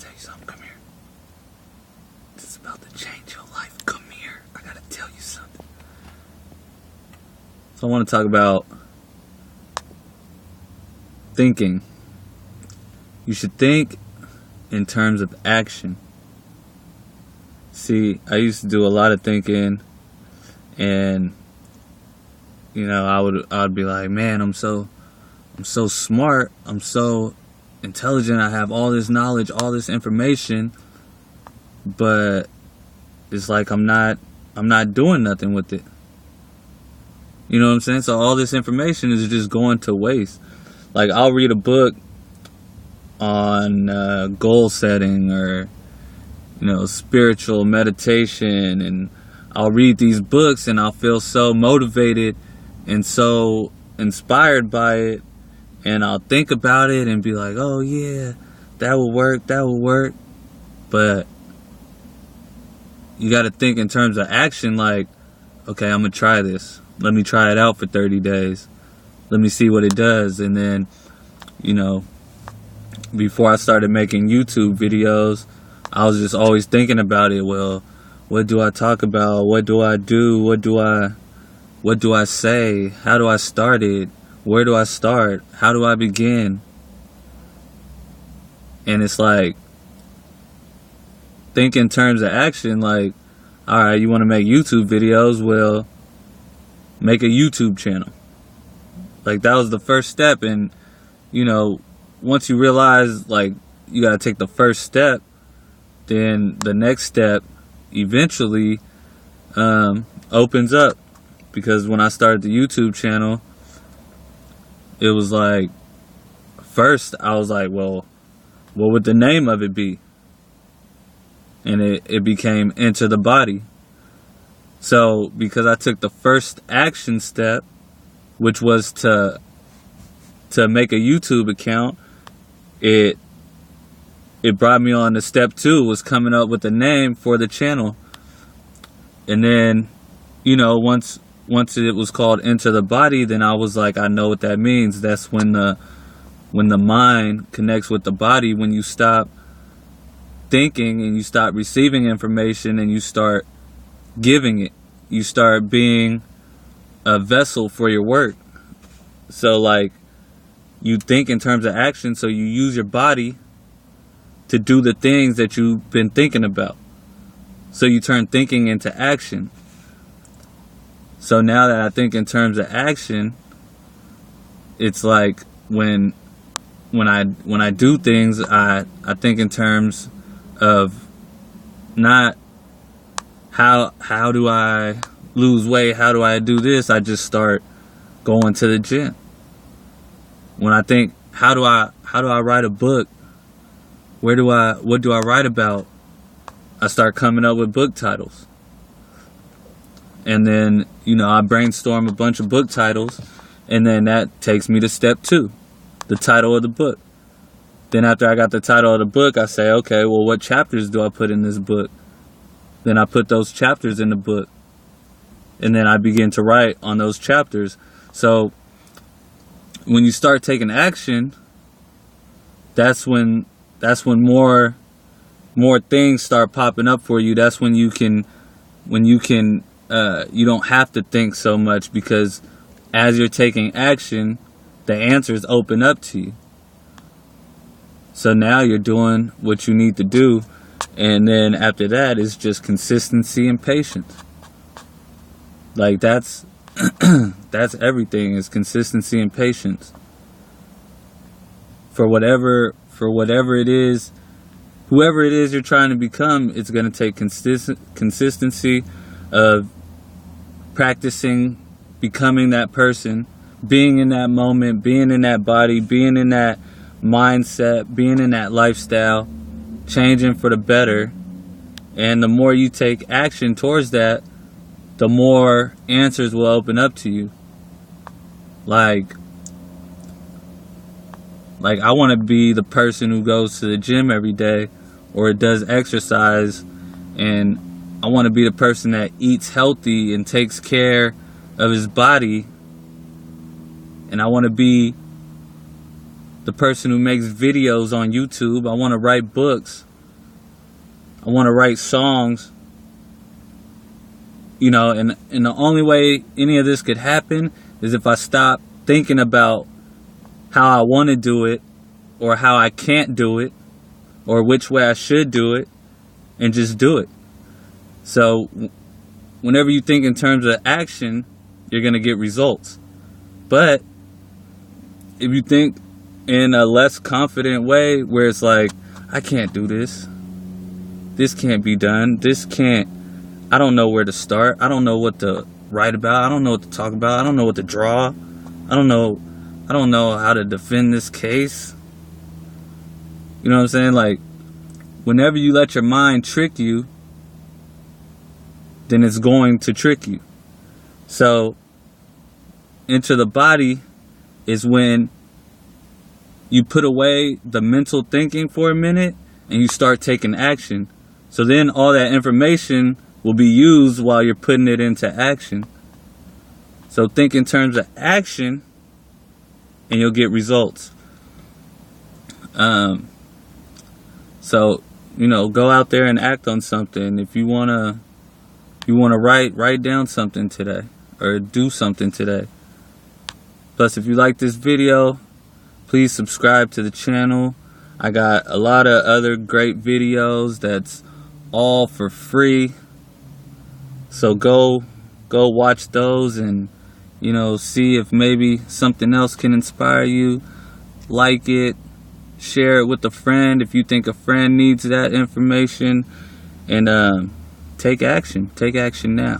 tell you something. Come here. This is about to change your life. Come here. I gotta tell you something. So I want to talk about thinking. You should think in terms of action. See, I used to do a lot of thinking, and I would be like, man, I'm so smart, I'm so intelligent, I have all this knowledge, all this information, but it's like I'm not doing nothing with it. You know what I'm saying? So all this information is just going to waste. Like, I'll read a book on goal setting or spiritual meditation, and I'll read these books and I'll feel so motivated and so inspired by it, and I'll think about it and be like, oh yeah, that will work. But you got to think in terms of action, like, okay, I'm gonna try this, let me try it out for 30 days, let me see what it does. And then before I started making YouTube videos, I was just always thinking about it. Well, what do I talk about? What do I do? What do I say? How do I start it? Where do I start? How do I begin? And it's like, think in terms of action. Like, all right, you want to make YouTube videos? Well, make a YouTube channel. Like, that was the first step. And once you realize, like, you got to take the first step, then the next step eventually opens up. Because when I started the YouTube channel, it was like, first I was like, well, what would the name of it be? And it became Enter the Body. So because I took the first action step, which was to make a YouTube account, it brought me on to step 2, was coming up with a name for the channel. And then, once it was called Enter the Body, then I was like, I know what that means. That's when the mind connects with the body, when you stop thinking and you stop receiving information and you start giving it. You start being a vessel for your work. So, like, you think in terms of action, so you use your body to do the things that you've been thinking about. So you turn thinking into action. So now that I think in terms of action, it's like when I do things, I think in terms of not how do I lose weight, how do I do this, I just start going to the gym. When I think, how do I write a book, what do I write about, I start coming up with book titles. And then, I brainstorm a bunch of book titles, and then that takes me to step 2, the title of the book. Then after I got the title of the book, I say, okay, well, what chapters do I put in this book? Then I put those chapters in the book. And then I begin to write on those chapters. So when you start taking action, that's when more things start popping up for you. That's when you don't have to think so much, because as you're taking action, the answers open up to you. So now you're doing what you need to do, and then after that is just consistency and patience. Like, that's everything, is consistency and patience. For whatever it is, whoever it is you're trying to become, it's going to take consistency of practicing becoming that person, being in that moment, being in that body, being in that mindset, being in that lifestyle, changing for the better. And the more you take action towards that, the more answers will open up to you. Like I want to be the person who goes to the gym every day or does exercise, and I want to be the person that eats healthy and takes care of his body. And I want to be the person who makes videos on YouTube. I want to write books. I want to write songs, you know, and the only way any of this could happen is if I stop thinking about how I want to do it, or how I can't do it, or which way I should do it, and just do it. So whenever you think in terms of action, you're going to get results. But if you think in a less confident way, where it's like, I can't do this, this can't be done, I don't know where to start, I don't know what to write about, I don't know what to talk about, I don't know what to draw, I don't know how to defend this case. You know what I'm saying? Like, whenever you let your mind trick you, then it's going to trick you. So, into the body is when you put away the mental thinking for a minute and you start taking action. So then all that information will be used while you're putting it into action. So think in terms of action and you'll get results. So, you know, go out there and act on something. If you wanna write down something today, or do something today. Plus, if you like this video, please subscribe to the channel. I got a lot of other great videos that's all for free. So go watch those and, you know, see if maybe something else can inspire you. Like it, share it with a friend if you think a friend needs that information, and take action now.